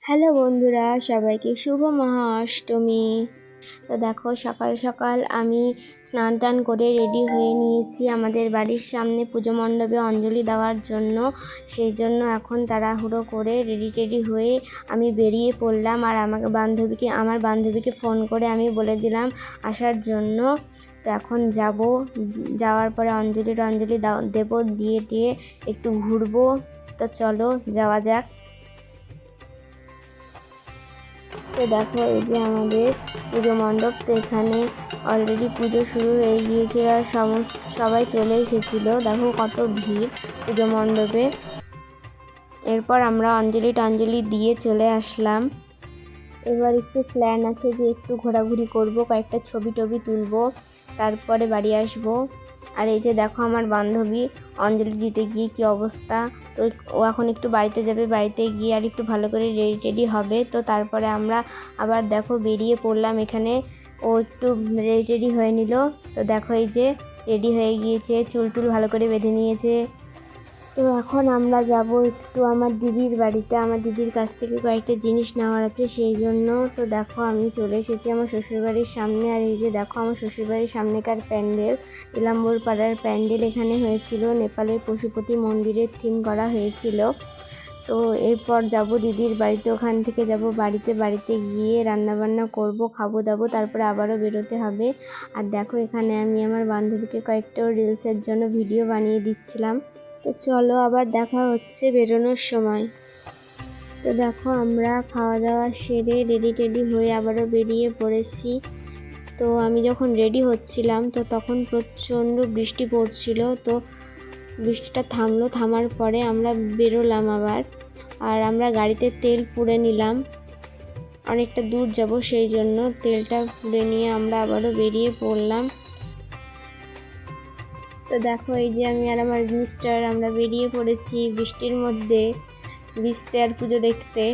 Hello বন্ধুরা, সবাইকে শুভ মহা অষ্টমী। তো দেখো, সকাল সকাল আমি স্নান টান করে রেডি হয়ে নিয়েছি আমাদের বাড়ির সামনে পুজো মণ্ডপে অঞ্জলি দেওয়ার জন্য। সেই জন্য এখন তাড়াহুড়ো করে রেডি হয়ে আমি বেরিয়ে পড়লাম। আর আমার বান্ধবীকে ফোন করে আমি বলে দিলাম আসার জন্য। তো এখন যাওয়ার পরে অঞ্জলি দেবো, দিয়ে একটু ঘুরবো। তো চলো যাওয়া যাক। তো দেখো, এই যে আমাদের পুজো মণ্ডপ। তো এখানে অলরেডি পুজো শুরু হয়ে গিয়েছিল আর সবাই চলে এসেছিল। দেখো কত ভিড় পুজো মণ্ডপে। এরপর আমরা অঞ্জলি দিয়ে চলে আসলাম। এবার একটু প্ল্যান আছে যে একটু ঘোরাঘুরি করব, কয়েকটা ছবি টবি তুলবো, তারপরে বাড়ি আসবো। আর এই যে দেখো আমার বান্ধবী অঞ্জলি দিতে গিয়ে কি অবস্থা। তো ও এখন একটু বাড়িতে যাবে, বাড়িতে গিয়ে আর একটু ভালো করে রেডি হবে। তো তারপরে আমরা আবার দেখো বেরিয়ে পড়লাম। এখানে ও একটু রেডি হয়ে নিল। তো দেখো এই যে রেডি হয়ে গিয়েছে, চুল ভালো করে বেঁধে নিয়েছে। তো এখন আমরা যাব একটু আমার দিদির বাড়িতে। আমার দিদির কাছ থেকে কয়েকটা জিনিস নেওয়ার আছে, সেই জন্য। তো দেখো আমি চলে এসেছি আমার শ্বশুরবাড়ির সামনে। আর এই যে দেখো আমার শ্বশুরবাড়ির সামনেকার প্যান্ডেল, ইলাম্বর পাড়ার প্যান্ডেল এখানে হয়েছিল। নেপালের পশুপতি মন্দিরের থিম করা হয়েছিল। তো এরপর যাব দিদির বাড়িতে, ওখান থেকে যাব বাড়িতে গিয়ে রান্নাবান্না করব, খাবো দাবো, তারপরে আবারও বেরোতে হবে। আর দেখো এখানে আমি আমার বান্ধবীকে কয়েকটা রিলসের জন্য ভিডিও বানিয়ে দিচ্ছিলাম। তো চলো আবার দেখা হচ্ছে বেরোনোর সময়। তো দেখো আমরা খাওয়া দাওয়া সেরে রেডি হয়ে আবারও বেরিয়ে পড়েছি। তো আমি যখন রেডি হচ্ছিলাম তো তখন প্রচণ্ড বৃষ্টি পড়ছিল। তো বৃষ্টিটা থামার পরে আমরা বেরোলাম আবার। আর আমরা গাড়িতে তেল পুড়ে নিলাম, অনেকটা দূর যাব, সেই জন্য তেলটা পুড়ে নিয়ে আমরা আবারও বেরিয়ে পড়লাম। তো দেখো এই যে আমি আর আমার মিস্টার আমরা বেরিয়ে পড়েছি বৃষ্টির মধ্যে ভিজতে আর পুজো দেখতে।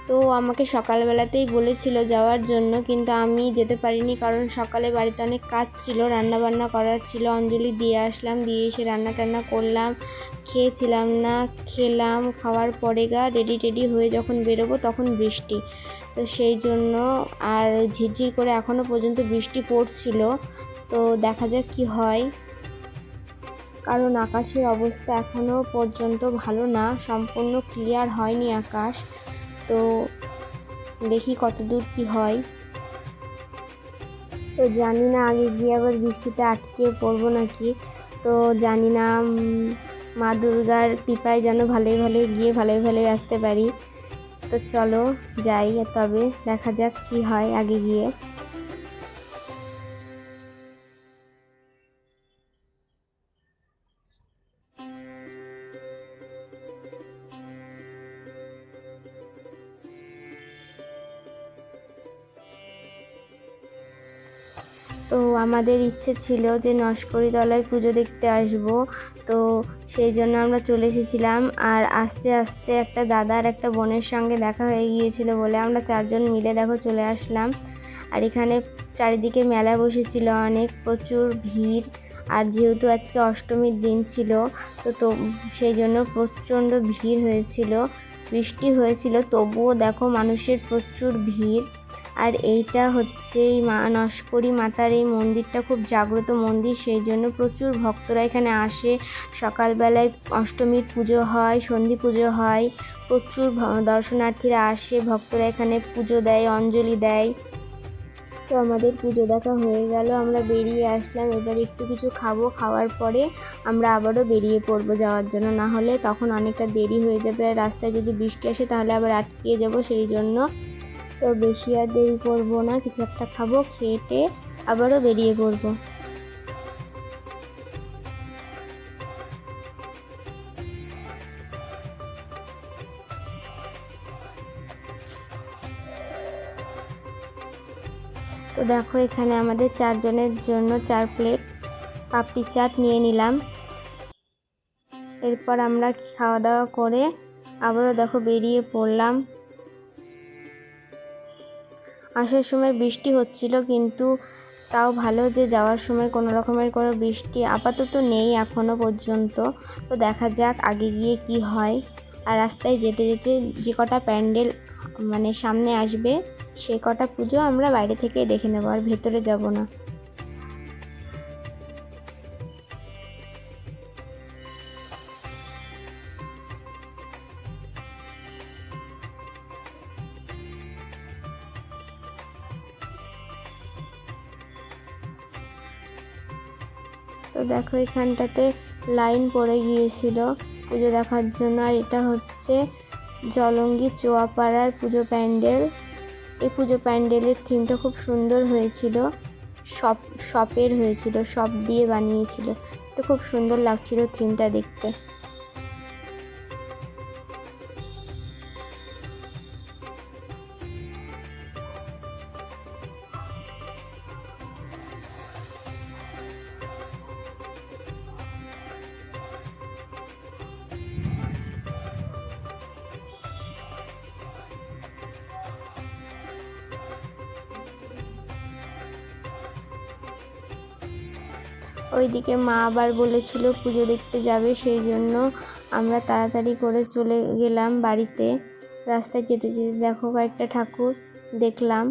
তো আমাকে সকালবেলাতেই বলেছিল যাওয়ার জন্য, কিন্তু আমি যেতে পারিনি, কারণ সকালে বাড়িতে অনেক কাজ ছিল, রান্নাবান্না করার ছিল। অঞ্জলি দিয়ে আসলাম, দিয়ে এসে রান্না টান্না করলাম, খেয়েছিলাম না, খেলাম, খাওয়ার পরে রেডি হয়ে যখন বেরোবো তখন বৃষ্টি। তো সেই জন্য আর ঝিরঝির করে এখনও পর্যন্ত বৃষ্টি পড়ছিল। তো দেখা যাক কি হয়, কারণ আকাশের অবস্থা এখনও পর্যন্ত ভালো না, সম্পূর্ণ ক্লিয়ার হয়নি আকাশ। তো দেখি কত দূর কি হয়। তো জানি না আগে গিয়ে আবার বৃষ্টিতে আটকে পড়বো নাকি। তো জানি না, মা দুর্গার কৃপায় যেন ভালোই গিয়ে ভালোই আসতে পারি। তো চলো যাই, তবে দেখা যাক কি হয় আগে গিয়ে। তো আমাদের ইচ্ছে ছিল যে নস্করিতলায় পুজো দেখতে আসব। তো সেই জন্য আমরা চলে এসেছিলাম। আর আস্তে আস্তে একটা দাদা আর একটা বোনের সঙ্গে দেখা হয়ে গিয়েছিল বলে আমরা চারজন মিলে দেখো চলে আসলাম। আর এখানে চারিদিকে মেলা বসেছিল, প্রচুর ভিড়। আর যেহেতু আজকে অষ্টমীর দিন ছিল, তো সেই জন্য প্রচণ্ড ভিড় হয়েছিল, বৃষ্টি হয়েছিল, তবুও দেখো মানুষের প্রচুর ভিড়। আর এইটা হচ্ছে এই নস্করি মাতার এই মন্দিরটা খুব জাগ্রত মন্দির, সেই জন্য প্রচুর ভক্তরা এখানে আসে। সকালবেলায় অষ্টমীর পুজো হয়, সন্ধি পুজো হয়, প্রচুর দর্শনার্থীরা আসে, ভক্তরা এখানে পুজো দেয়, অঞ্জলি দেয়। তো আমাদের পুজো দেখা হয়ে গেল, আমরা বেরিয়ে আসলাম। এবার একটু কিছু খাবো, খাওয়ার পরে আমরা আবারও বেরিয়ে পড়বো যাওয়ার জন্য, না হলে তখন অনেকটা দেরি হয়ে যাবে। আর রাস্তায় যদি বৃষ্টি আসে তাহলে আবার আটকিয়ে যাব, সেই জন্য। তো বেশি আর দেরি করবো না, কিছু একটা খাবো, খেয়ে আবারও বেরিয়ে পড়বো। তো দেখো এখানে আমাদের চারজনের জন্য 4 প্লেট পাপড়ি চাট নিয়ে নিলাম। এরপর আমরা খাওয়া দাওয়া করে আবারও দেখো বেরিয়ে পড়লাম। আসার সময় বৃষ্টি হচ্ছিল, কিন্তু তাও ভালো যে যাওয়ার সময় কোনো রকমের কোনো বৃষ্টি আপাতত নেই এখনও পর্যন্ত। তো দেখা যাক আগে গিয়ে কি হয়। আর রাস্তায় যেতে যেতে যে কটা প্যান্ডেল মানে সামনে আসবে সে কটা পুজো আমরা বাইরে থেকে দেখে নেব, আর ভেতরে যাব না। তো দেখো এখানটাতে লাইন পড়ে গিয়েছিল পুজো দেখার জন্য। আর এটা হচ্ছে জলঙ্গি চোয়াপাড়ার পুজো প্যান্ডেল। এই পুজো প্যান্ডেলের থিমটা খুব সুন্দর হয়েছিল, শপের হয়েছিল, শপ দিয়ে বানিয়েছিল, তো খুব সুন্দর লাগছিল থিমটা দেখতে। ওইদিকে মা আবার বলেছিল পুজো দেখতে যাবে, সেই জন্য আমরা তাড়াতাড়ি করে চলে গেলাম বাড়িতে। রাস্তায় যেতে যেতে দেখো কয়েকটা ঠাকুর দেখলাম।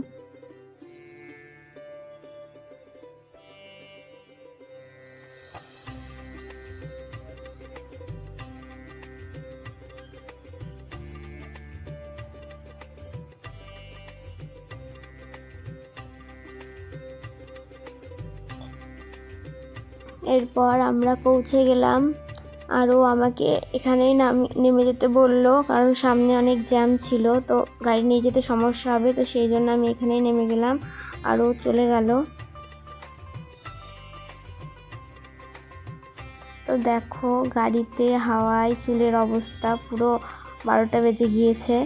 এরপর আমরা পৌঁছে গেলাম, আরও আমাকে এখানেই নেমে যেতে বললো, কারণ সামনে অনেক জ্যাম ছিল, তো গাড়ি নিয়ে যেতে সমস্যা হবে, তো সেই জন্য আমি এখানেই নেমে গেলাম। আরও চলে গেল। তো দেখো গাড়িতে হাওয়ায় চুলের অবস্থা, পুরো 12টা বেজে গিয়েছে।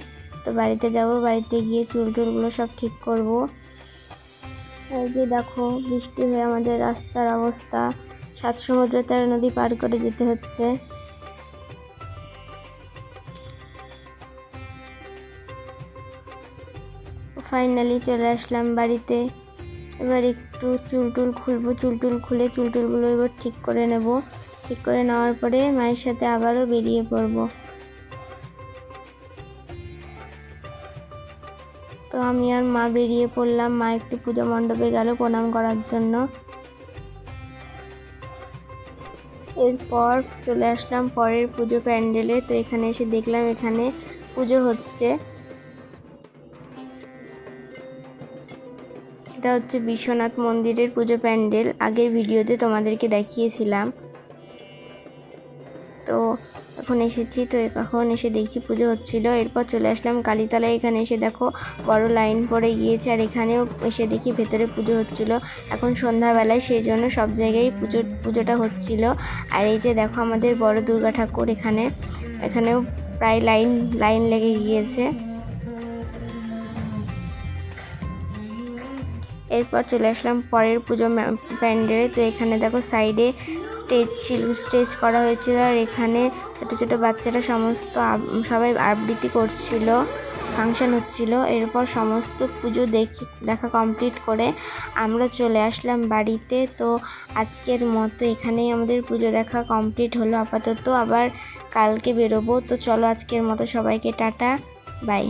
তো বাড়িতে যাব, বাড়িতে গিয়ে চুলগুলো সব ঠিক করব। এই যে দেখো বৃষ্টি হয়ে আমাদের রাস্তার অবস্থা, 7 সমুদ্র 13 নদী পার করে যেতে হচ্ছে। ফাইনালি চলে আসলাম বাড়িতে। এবার একটু চুল খুলবো, খুলে চুলগুলো এবার ঠিক করে নেব। ঠিক করে নেওয়ার পরে মায়ের সাথে আবারও বেরিয়ে পড়ব। তো আমি আর মা বেরিয়ে পড়লাম। মা একটু পুজো মণ্ডপে গেল প্রণাম করার জন্য। এরপর চলে আসলাম পরের পুজো প্যান্ডেলে। তো এখানে এসে দেখলাম এখানে পুজো হচ্ছে। এটা হচ্ছে বিশ্বনাথ মন্দিরের পুজো প্যান্ডেল, আগের ভিডিওতে তোমাদেরকে দেখিয়েছিলাম। তো এখন এসেছি, তো এখন এসে দেখছি পুজো হচ্ছিল। এরপর চলে আসলাম কালীতলায়। এখানে এসে দেখো বড় লাইন পড়ে গিয়েছে, আর এখানেও এসে দেখি ভেতরে পুজো হচ্ছিল। এখন সন্ধ্যাবেলায়, সেই জন্য সব জায়গায় পুজোটা হচ্ছিল। আর এই যে দেখো আমাদের বড় দুর্গা ঠাকুর, এখানেও প্রায় লাইন লেগে গিয়েছে। এরপর চলে আসলাম পরের পুজো প্যান্ডেলে। তো এখানে দেখো সাইডে স্টেজ করা হয়েছিল, আর এখানে ছোট ছোট বাচ্চারা সবাই আবৃত্তি করছিল, ফাংশন হচ্ছিল। এরপর সমস্ত পুজো দেখা কমপ্লিট করে আমরা চলে আসলাম বাড়িতে। তো আজকের মতো এখানেই আমাদের পুজো দেখা কমপ্লিট হলো আপাতত, আবার কালকে বেরোবো। তো চলো আজকের মতো সবাইকে টাটা, বাই।